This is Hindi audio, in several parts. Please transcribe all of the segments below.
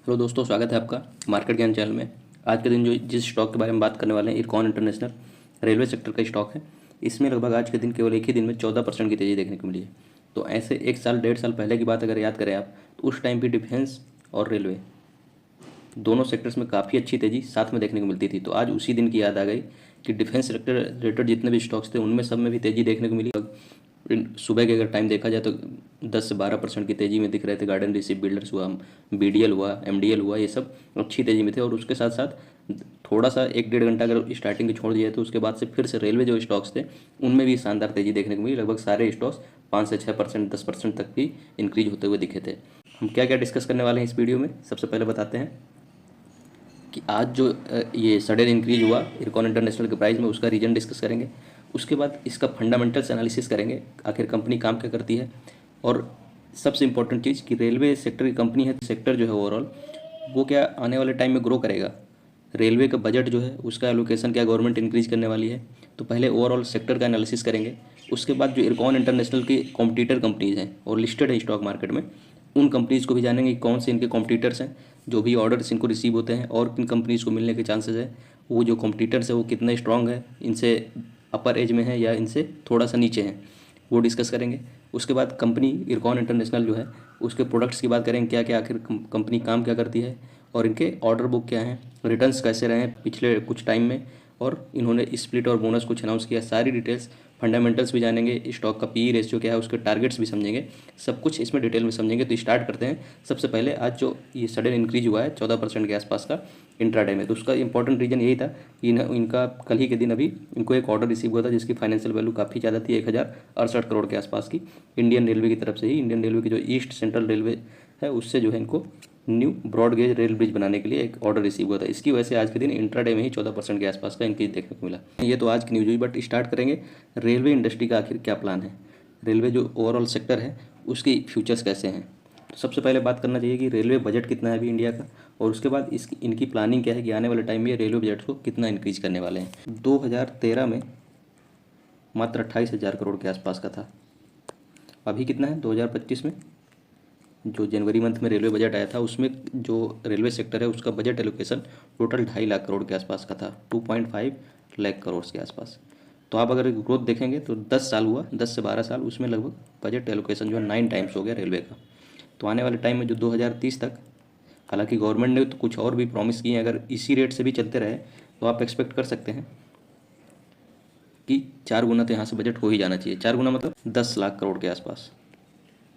हेलो दोस्तों, स्वागत है आपका मार्केट ज्ञान चैनल में। आज के दिन जो जिस स्टॉक के बारे में बात करने वाले हैं, इरकॉन इंटरनेशनल रेलवे सेक्टर का स्टॉक है। इसमें लगभग आज के दिन केवल एक ही दिन में 14% की तेज़ी देखने को मिली है। तो ऐसे एक साल 1.5 साल पहले की बात अगर याद करें आप, तो उस टाइम भी डिफेंस और रेलवे दोनों सेक्टर्स में काफ़ी अच्छी तेज़ी साथ में देखने को मिलती थी। तो आज उसी दिन की याद आ गई कि डिफेंस सेक्टर रिलेटेड जितने भी स्टॉक्स थे उनमें सब में भी तेज़ी देखने को मिली। सुबह के अगर टाइम देखा जाए तो 10 से 12% की तेज़ी में दिख रहे थे। गार्डन रिसीव बिल्डर्स हुआ, BDL हुआ, MDL हुआ, ये सब अच्छी तेज़ी में थे। और उसके साथ साथ थोड़ा सा 1-1.5 घंटा अगर स्टार्टिंग के छोड़ दिया तो उसके बाद से फिर से रेलवे जो स्टॉक्स थे उनमें भी शानदार तेज़ी देखने को मिली। लगभग सारे स्टॉक्स 5 से 6%, 10% तक भी इंक्रीज होते हुए दिखे थे। हम क्या क्या डिस्कस करने वाले हैं इस वीडियो में, सबसे पहले बताते हैं कि आज जो ये सडन इंक्रीज हुआ इरकॉन इंटरनेशनल के प्राइस में, उसका रीजन डिस्कस करेंगे। उसके बाद इसका फंडामेंटल्स एनालिसिस करेंगे, आखिर कंपनी काम क्या करती है। और सबसे इंपॉर्टेंट चीज़ कि रेलवे सेक्टर की कंपनी है, सेक्टर जो है ओवरऑल वो क्या आने वाले टाइम में ग्रो करेगा। रेलवे का बजट जो है उसका एलोकेशन क्या गवर्नमेंट इंक्रीज करने वाली है। तो पहले ओवरऑल सेक्टर का एनालिसिस करेंगे। उसके बाद जो इरकॉन इंटरनेशनल की कॉम्पिटिटर कंपनीज़ हैं और लिस्टेड है स्टॉक मार्केट में, उन कंपनीज़ को भी जानेंगे कि कौन से इनके कॉम्पिटिटर्स हैं, जो भी ऑर्डर्स इनको रिसीव होते हैं और किन कंपनीज़ को मिलने के चांसेस है। वो जो कॉम्पिटिटर्स है वो कितने स्ट्रांग है, इनसे अपर एज में है या इनसे थोड़ा सा नीचे हैं, वो डिस्कस करेंगे। उसके बाद कंपनी इरकॉन इंटरनेशनल जो है उसके प्रोडक्ट्स की बात करेंगे, क्या क्या आखिर कंपनी काम क्या करती है और इनके ऑर्डर बुक क्या हैं, रिटर्न्स कैसे रहे हैं पिछले कुछ टाइम में, और इन्होंने स्प्लिट और बोनस कुछ अनाउंस किया। सारी डिटेल्स, फंडामेंटल्स भी जानेंगे, स्टॉक का PE रेशियो क्या है, उसके टारगेट्स भी समझेंगे, सब कुछ इसमें डिटेल में समझेंगे। तो स्टार्ट करते हैं। सबसे पहले आज जो ये सडन इंक्रीज हुआ है 14% के आसपास का इंट्राडे में, तो उसका इंपॉर्टेंट रीज़न यही था कि इनका कल ही के दिन अभी इनको एक ऑर्डर रिसीव हुआ था जिसकी फाइनेंशियल वैल्यू काफ़ी ज़्यादा थी, 1068 करोड़ के आसपास की। इंडियन रेलवे की तरफ से ही, इंडियन रेलवे की जो ईस्ट सेंट्रल रेलवे है उससे जो है इनको new broad gauge rail bridge बनाने के लिए एक ऑर्डर रिसीव हुआ था। इसकी वजह से आज के दिन इंट्राडे में ही 14% के आसपास का इंक्रीज देखने को मिला। ये तो आज की न्यूज हुई, बट स्टार्ट करेंगे रेलवे इंडस्ट्री का आखिर क्या प्लान है, रेलवे जो ओवरऑल सेक्टर है उसकी फ्यूचर्स कैसे हैं। तो सबसे पहले बात करना चाहिए कि रेलवे बजट कितना है अभी इंडिया का, और उसके बाद इनकी प्लानिंग क्या है कि आने वाले टाइम में रेलवे बजट को कितना इंक्रीज करने वाले हैं। 2013 में मात्र 28,000 करोड़ के आसपास का था। अभी कितना है 2025 में? जो जनवरी मंथ में रेलवे बजट आया था उसमें जो रेलवे सेक्टर है उसका budget allocation total 2.5 lakh crore के आसपास का था, 2.5 लाख करोड़ के आसपास। तो आप अगर ग्रोथ देखेंगे तो 10 साल हुआ, 10 से 12 साल, उसमें लगभग बजट एलोकेशन जो है 9 टाइम्स हो गया रेलवे का। तो आने वाले टाइम में जो 2030 तक, हालांकि गवर्नमेंट ने तो कुछ और भी प्रॉमिस किए हैं, अगर इसी रेट से भी चलते रहे तो आप एक्सपेक्ट कर सकते हैं कि 4 गुना तो यहाँ से बजट हो ही जाना चाहिए। 4 गुना मतलब 10 लाख करोड़ के आसपास,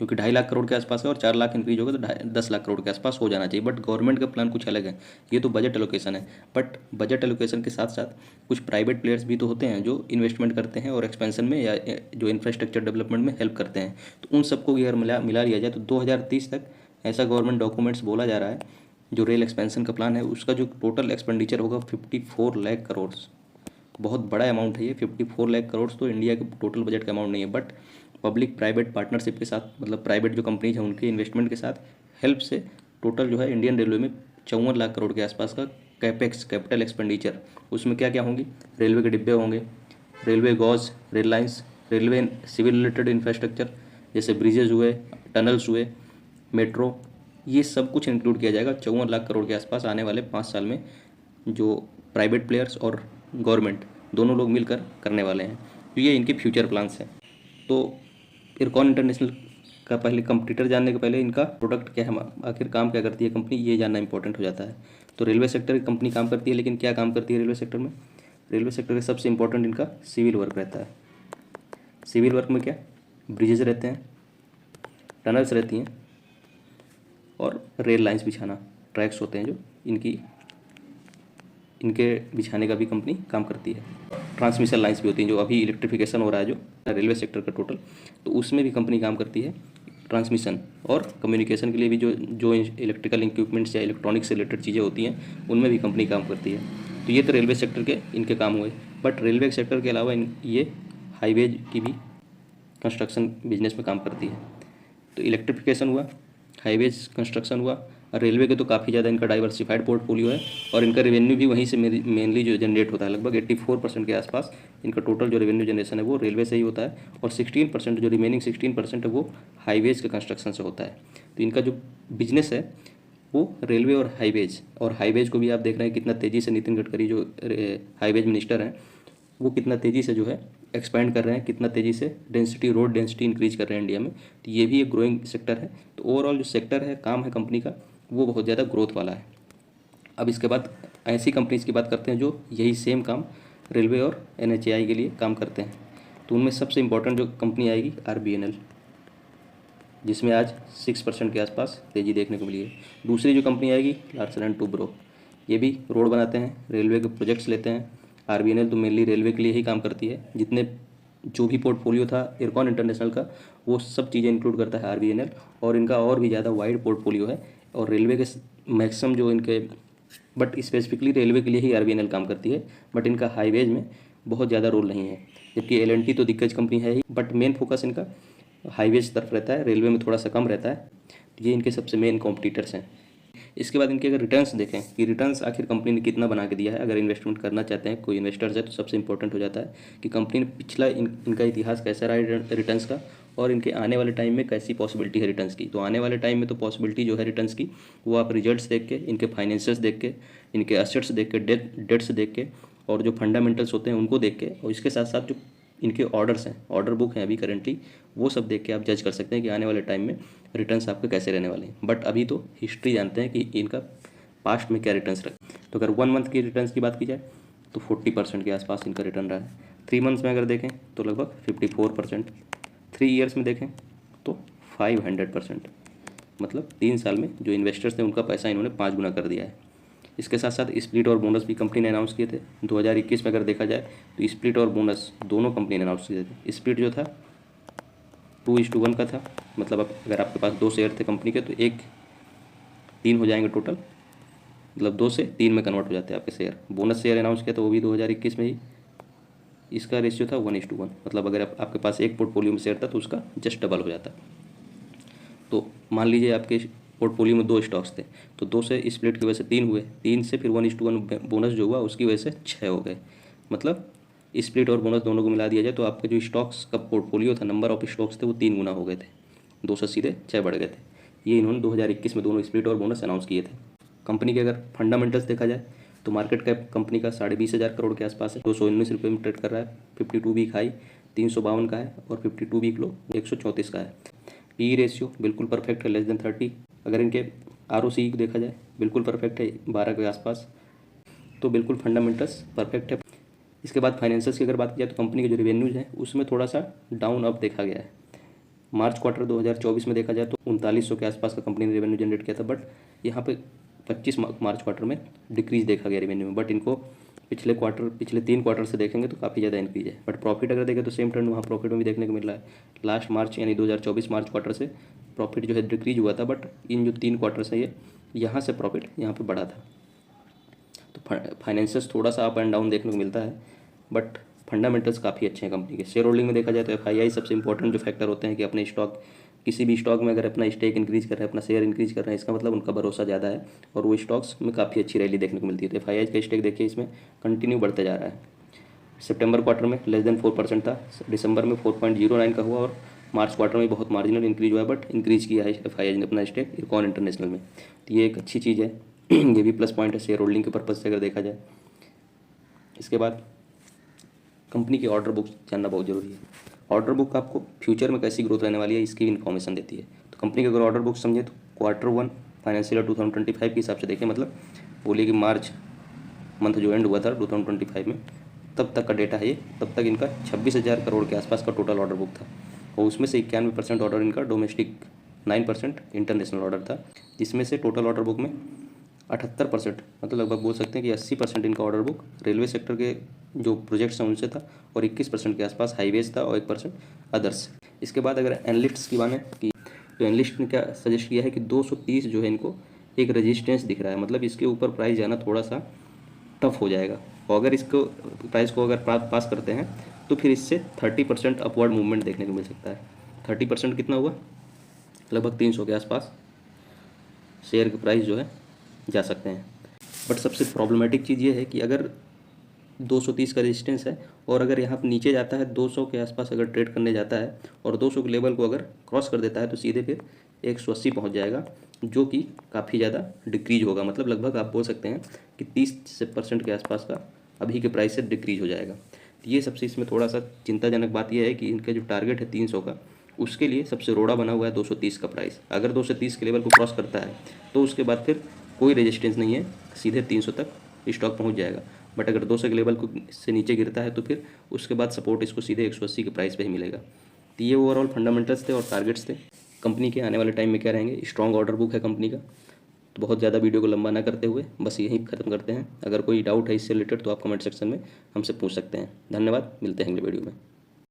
क्योंकि 2.5 लाख करोड़ के आसपास है और 4 लाख इंक्रीज होगा तो 10 लाख करोड़ के आसपास हो जाना चाहिए। बट गवर्नमेंट का प्लान कुछ अलग है। ये तो बजट एलोकेशन है, बट बजट एलोकेशन के साथ साथ कुछ प्राइवेट प्लेयर्स भी तो होते हैं जो इन्वेस्टमेंट करते हैं और एक्सपेंशन में या जो इंफ्रास्ट्रक्चर डेवलपमेंट में हेल्प करते हैं। तो उन सबको भी अगर मिला लिया जाए तो 2030 तक ऐसा गवर्नमेंट डॉक्यूमेंट्स बोला जा रहा है, जो रेल एक्सपेंशन का प्लान है उसका जो टोटल एक्सपेंडिचर होगा 54 लाख करोड़। बहुत बड़ा अमाउंट है ये। 54 लाख करोड़ तो इंडिया के टोटल बजट का अमाउंट नहीं है, बट पब्लिक प्राइवेट पार्टनरशिप के साथ, मतलब प्राइवेट जो कंपनीज हैं उनके इन्वेस्टमेंट के साथ हेल्प से टोटल जो है इंडियन रेलवे में 54 लाख करोड़ के आसपास का कैपेक्स, कैपिटल एक्सपेंडिचर। उसमें क्या क्या होंगी? रेलवे के डिब्बे होंगे, railway gauge, rail lines, railway civil related infrastructure जैसे ब्रिजेज हुए, टनल्स हुए, मेट्रो, ये सब कुछ इंक्लूड किया जाएगा 54 लाख करोड़ के आसपास आने वाले 5 साल में, जो प्राइवेट प्लेयर्स और गवर्नमेंट दोनों लोग मिलकर करने वाले हैं। तो ये इनके फ्यूचर प्लान्स हैं। तो इरकॉन इंटरनेशनल का पहले कंपटीटर जानने के पहले इनका प्रोडक्ट क्या है, आखिर काम क्या करती है कंपनी, ये जानना इंपॉर्टेंट हो जाता है। तो रेलवे सेक्टर की कंपनी काम करती है, लेकिन क्या काम करती है रेलवे सेक्टर में? रेलवे सेक्टर का सबसे इंपॉर्टेंट इनका सिविल वर्क रहता है। सिविल वर्क में क्या? ब्रिजेज रहते हैं, टनल्स रहती हैं और रेल लाइन्स बिछाना, ट्रैक्स होते हैं जो इनके बिछाने का भी कंपनी काम करती है। ट्रांसमिशन लाइन्स भी होती हैं, जो अभी इलेक्ट्रिफिकेशन हो रहा है जो रेलवे सेक्टर का टोटल, तो उसमें भी कंपनी काम करती है। ट्रांसमिशन और कम्युनिकेशन के लिए भी जो इलेक्ट्रिकल इक्विपमेंट्स या इलेक्ट्रॉनिक्स से रिलेटेड चीज़ें होती हैं उनमें भी कंपनी काम करती है। तो ये तो रेलवे सेक्टर के इनके काम हुए। बट रेलवे सेक्टर के अलावा ये हाईवेज की भी कंस्ट्रक्शन बिजनेस में काम करती है। तो इलेक्ट्रिफिकेशन हुआ, हाईवेज कंस्ट्रक्शन हुआ, और रेलवे के तो काफ़ी ज़्यादा इनका डाइवर्सिफाइड पोर्टफोलियो है और इनका रेवेन्यू भी वहीं से मेनली जो जनरेट होता है। लगभग 84% के आसपास इनका टोटल जो रेवेन्यू जनरेशन है वो रेलवे से ही होता है, और 16% जो रिमेनिंग 16% है वो हाईवेज के कंस्ट्रक्शन से होता है। तो इनका जो बिजनेस है वो रेलवे और हाईवेज को भी आप देख रहे हैं कितना तेज़ी से नितिन गडकरी जो हाईवेज मिनिस्टर हैं वो कितना तेज़ी से जो है एक्सपैंड कर रहे हैं, कितना तेज़ी से रोड डेंसिटी इंक्रीज कर रहे हैं इंडिया में। तो ये भी एक ग्रोइंग सेक्टर है। तो ओवरऑल जो सेक्टर है, काम है कंपनी का, वो बहुत ज़्यादा ग्रोथ वाला है। अब इसके बाद ऐसी कंपनीज़ की बात करते हैं जो यही सेम काम रेलवे और NHAI के लिए काम करते हैं। तो उनमें सबसे इंपॉर्टेंट जो कंपनी आएगी RBNL, जिसमें आज 6% के आसपास तेज़ी देखने को मिली है। दूसरी जो कंपनी आएगी लार्सन एंड टुब्रो, ये भी रोड बनाते हैं, रेलवे के प्रोजेक्ट्स लेते हैं। RBNL तो मेनली रेलवे के लिए ही काम करती है। जितने जो भी पोर्टफोलियो था इरकॉन इंटरनेशनल का, वो सब चीज़ें इंक्लूड करता है RBNL, और इनका और भी ज़्यादा वाइड पोर्टफोलियो है। और रेलवे के मैक्सिमम जो इनके, बट स्पेसिफिकली रेलवे के लिए ही RBNL काम करती है, बट इनका हाईवेज में बहुत ज़्यादा रोल नहीं है। जबकि L&T तो दिग्गज कंपनी है ही, बट मेन फोकस इनका हाईवेज तरफ रहता है, रेलवे में थोड़ा सा कम रहता है। ये इनके सबसे मेन कॉम्पिटिटर्स हैं। इसके बाद इनके अगर रिटर्न्स देखें कि रिटर्न्स आखिर कंपनी ने कितना बना के दिया है, अगर इन्वेस्टमेंट करना चाहते हैं कोई इन्वेस्टर्स है, तो सबसे इंपॉर्टेंट हो जाता है कि कंपनी ने पिछला इनका इतिहास कैसा रहा है रिटर्न्स का, और इनके आने वाले टाइम में कैसी पॉसिबिलिटी है रिटर्न्स की। तो आने वाले टाइम में तो पॉसिबिलिटी जो है रिटर्न्स की, वो आप रिजल्ट्स देख के, इनके फाइनेंशियल्स देख के, इनके एसेट्स देख के, डेट्स देख के, और जो फंडामेंटल्स होते हैं उनको देख के, और इसके साथ साथ जो इनके ऑर्डर्स हैं, ऑर्डर बुक हैं अभी करेंटली, वो सब देख के आप जज कर सकते हैं कि आने वाले टाइम में रिटर्न्स आपके कैसे रहने वाले हैं। बट अभी तो हिस्ट्री जानते हैं कि इनका पास्ट में क्या रिटर्न्स रहे। तो अगर 1 मंथ की रिटर्न्स की बात की जाए तो 40% के आसपास इनका रिटर्न रहा है। 3 मंथ्स में अगर देखें तो लगभग 54%। 3 ईयर्स में देखें तो 500%। मतलब 3 साल में जो इन्वेस्टर्स थे उनका पैसा इन्होंने 5 गुना कर दिया है। इसके साथ साथ स्प्लिट और बोनस भी कंपनी ने अनाउंस किए थे 2021 में। अगर देखा जाए तो स्प्लिट और बोनस दोनों कंपनी ने अनाउंस किए थे। स्प्लिट जो था 2:1 का था, मतलब अब अगर आपके पास 2 शेयर थे कंपनी के तो 3 हो जाएंगे टोटल, मतलब 2 से 3 में कन्वर्ट हो जाते हैं आपके शेयर। बोनस शेयर अनाउंस किया तो वो भी 2021 में ही, इसका रेशियो था 1:1, मतलब अगर आपके पास एक पोर्टफोलियो में शेयर था तो उसका जस्ट डबल हो जाता। तो मान लीजिए आपके पोर्टफोलियो में 2 स्टॉक्स थे, तो 2 से स्प्लिट की वजह से 3 हुए, 3 से फिर 1:1 बोनस जो हुआ उसकी वजह से 6 हो गए। मतलब स्प्लिट और बोनस दोनों को मिला दिया जाए तो आपके जो स्टॉक्स का पोर्टफोलियो था, नंबर ऑफ स्टॉक्स थे, वो 3 गुना हो गए थे, 2 से सीधे 6 बढ़ गए थे। ये इन्होंने 2021 में दोनों स्प्लिट और बोनस अनाउंस किए थे। कंपनी के अगर फंडामेंटल्स देखा जाए तो मार्केट कैप कंपनी का 20,500 करोड़ के आसपास है, 219 रुपये में ट्रेड कर रहा है। 52 वीक हाई 352 का है और 52 वीक लो 134 का है। पी रेशियो बिल्कुल परफेक्ट है, <30। अगर इनके ROC देखा जाए बिल्कुल परफेक्ट है, 12 के आसपास। तो बिल्कुल फंडामेंटल्स परफेक्ट है। इसके बाद फाइनेंशियल्स की अगर बात की जाए तो कंपनी के जो रेवेन्यूज़ हैं उसमें थोड़ा सा डाउन अप देखा गया है। मार्च क्वार्टर 2024 में देखा जाए तो 3900 के आसपास का कंपनी ने रेवेन्यू जनरेट किया था, बट यहाँ पे 25 मार्च क्वार्टर में डिक्रीज देखा गया रेवेन्यू में। बट इनको पिछले 3 क्वार्टर से देखेंगे तो काफ़ी ज़्यादा इंक्रीज है। बट प्रॉफिट अगर देखें तो सेम ट्रेंड वहाँ प्रॉफिट में भी देखने को मिल रहा है। लास्ट मार्च यानी 2024 मार्च क्वार्टर से प्रॉफिट जो है डिक्रीज हुआ था, बट इन जो 3 क्वार्टर से ये यहाँ से प्रॉफिट यहाँ पे बढ़ा था। तो फाइनेंशियल्स थोड़ा सा अप एंड डाउन देखने को मिलता है, बट फंडामेंटल्स काफ़ी अच्छे हैं कंपनी के। शेयर होल्डिंग में देखा जाए तो FII सबसे इंपॉर्टेंट जो फैक्टर होते हैं कि अपने स्टॉक, किसी भी स्टॉक में अगर अपना स्टेक इंक्रीज कर रहे हैं, अपना शेयर इंक्रीज कर रहे हैं, इसका मतलब उनका भरोसा ज़्यादा है और वो स्टॉक्स में काफ़ी अच्छी रैली देखने को मिलती है। तो FII का स्टेक देखिए इसमें कंटिन्यू बढ़ते जा रहा है। सितंबर क्वार्टर में <4% था, दिसंबर में 4.09 का हुआ और मार्च क्वार्टर में बहुत मार्जिनल इंक्रीज हुआ है, बट इंक्रीज किया है FII ने अपना स्टेक इरकॉन इंटरनेशनल में। तो ये एक अच्छी चीज़ है, ये भी प्लस पॉइंट है शेयर होल्डिंग के पर्पज़ से अगर देखा जाए। इसके बाद कंपनी की ऑर्डर बुक जानना बहुत ज़रूरी है। ऑर्डर बुक आपको फ्यूचर में कैसी ग्रोथ रहने वाली है इसकी इन्फॉर्मेशन देती है। तो कंपनी की अगर ऑर्डर बुक समझे तो Q1 फाइनेंशियल ईयर 2025 के हिसाब से देखें, मतलब बोलिए कि मार्च मंथ जो एंड हुआ था 2025 में, तब तक का डेटा है ये। तब तक इनका 26,000 करोड़ के आसपास का टोटल ऑर्डर बुक था और उसमें से 91% ऑर्डर इनका डोमेस्टिक, 9% इंटरनेशनल ऑर्डर था, जिसमें से टोटल ऑर्डर बुक में 78%, मतलब लगभग बोल सकते हैं कि 80% इनका ऑर्डर बुक रेलवे सेक्टर के जो प्रोजेक्ट्स हैं उनसे था और 21% के आसपास हाईवेज था और 1% अदर्स। इसके बाद अगर एनालिस्ट्स की बात की तो एनालिस्ट ने क्या सजेस्ट किया है कि 230 जो है इनको एक रेजिस्टेंस दिख रहा है, मतलब इसके ऊपर प्राइस जाना थोड़ा सा टफ हो जाएगा। और अगर इसको प्राइस को अगर पास करते हैं तो फिर इससे 30% अपवर्ड मूवमेंट देखने को मिल सकता है। 30% कितना हुआ, लगभग 300 के आसपास शेयर के प्राइस जो है जा सकते हैं। बट सबसे प्रॉब्लमेटिक चीज़ ये है कि अगर 230 का रेजिस्टेंस है और अगर यहाँ पर नीचे जाता है 200 के आसपास अगर ट्रेड करने जाता है और 200 के लेवल को अगर क्रॉस कर देता है तो सीधे फिर 180 पहुँच जाएगा, जो कि काफ़ी ज़्यादा डिक्रीज होगा, मतलब लगभग आप बोल सकते हैं कि 30% के आसपास का अभी के प्राइस से डिक्रीज हो जाएगा। तो ये सबसे इसमें थोड़ा सा चिंताजनक बात यह है कि इनका जो टारगेट है 300 का, उसके लिए सबसे रोड़ा बना हुआ है 230 का प्राइस। अगर 230 के लेवल को क्रॉस करता है तो उसके बाद फिर कोई रेजिस्टेंस नहीं है, सीधे 300 तक स्टॉक पहुंच जाएगा। बट अगर 200 के लेवल को से नीचे गिरता है तो फिर उसके बाद सपोर्ट इसको सीधे 180 के प्राइस पे ही मिलेगा। तो ये ओवरऑल फंडामेंटल्स थे और टारगेट्स थे कंपनी के। आने वाले टाइम में क्या रहेंगे, स्ट्रॉन्ग ऑर्डर बुक है कंपनी का। तो बहुत ज़्यादा वीडियो को लंबा ना करते हुए बस यहीं ख़त्म करते हैं। अगर कोई डाउट है इससे रिलेटेड तो आप कमेंट सेक्शन में हमसे पूछ सकते हैं। धन्यवाद, मिलते हैं अगले वीडियो में।